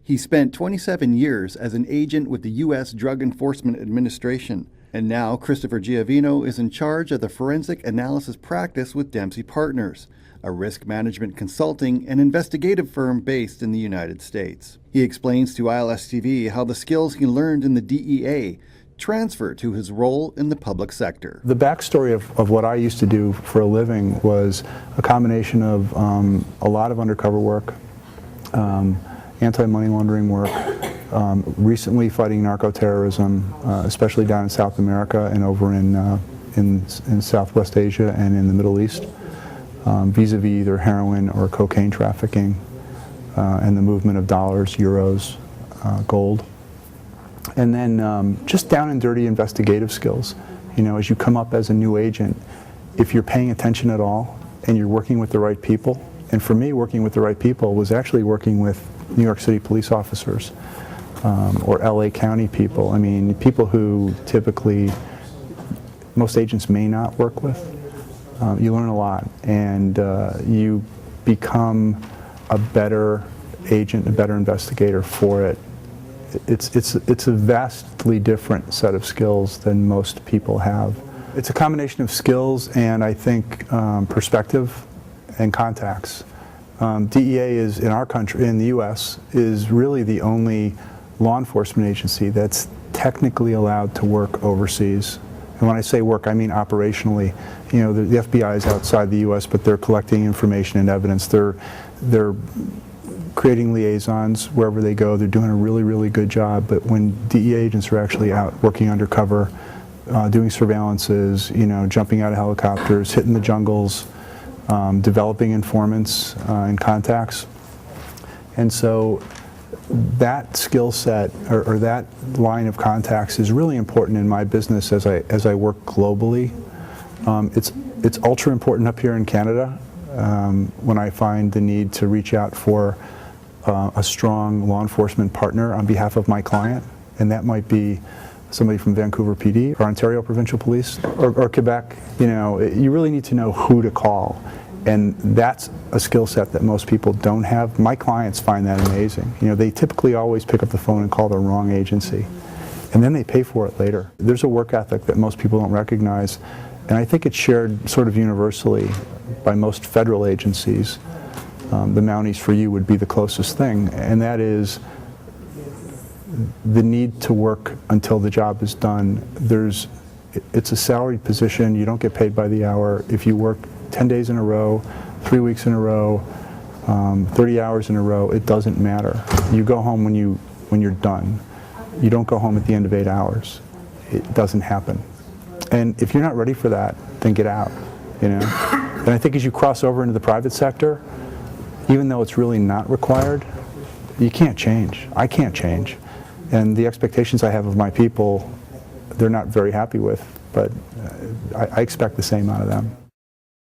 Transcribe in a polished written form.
He spent 27 years as an agent with the U.S. Drug Enforcement Administration, and now Christopher Giavino is in charge of the forensic analysis practice with Dempsey Partners, a risk management consulting and investigative firm based in the United States. He explains to ILStv how the skills he learned in the DEA transfer to his role in the public sector. The backstory of what I used to do for a living was a combination of a lot of undercover work, anti-money laundering work, recently fighting narco-terrorism, especially down in South America and over in Southwest Asia and in the Middle East, vis-a-vis either heroin or cocaine trafficking, and the movement of dollars, euros, gold. And then just down and dirty investigative skills. You know, as you come up as a new agent, if you're paying attention at all and you're working with the right people, and for me, working with the right people was actually working with New York City police officers or LA County people. I mean, people who typically most agents may not work with. You learn a lot, and you become a better agent, a better investigator for it. It's a vastly different set of skills than most people have. It's a combination of skills and I think perspective and contacts. DEA is, in our country, in the U.S., is really the only law enforcement agency that's technically allowed to work overseas. And when I say work, I mean operationally. You know, the FBI is outside the U.S., but they're collecting information and evidence. They're creating liaisons wherever they go. They're doing a really, really good job. But when DEA agents are actually out working undercover, doing surveillances, you know, jumping out of helicopters, hitting the jungles, developing informants and contacts. And so that skill set or that line of contacts is really important in my business as I work globally. It's ultra important up here in Canada when I find the need to reach out for a strong law enforcement partner on behalf of my client, and that might be somebody from Vancouver PD or Ontario Provincial Police or Quebec. You know, you really need to know who to call, and that's a skill set that most people don't have. My clients find that amazing. You know, they typically always pick up the phone and call the wrong agency, and then they pay for it later. There's a work ethic that most people don't recognize, and I think it's shared sort of universally by most federal agencies. The Mounties for you would be the closest thing, and that is the need to work until the job is done. It's a salaried position. You don't get paid by the hour. If you work 10 days in a row, 3 weeks in a row, 30 hours in a row, it doesn't matter. You go home when you're done. You don't go home at the end of 8 hours. It doesn't happen. And if you're not ready for that, then get out, you know? And I think as you cross over into the private sector, even though it's really not required, you can't change. I can't change. And the expectations I have of my people, they're not very happy with, but I expect the same out of them.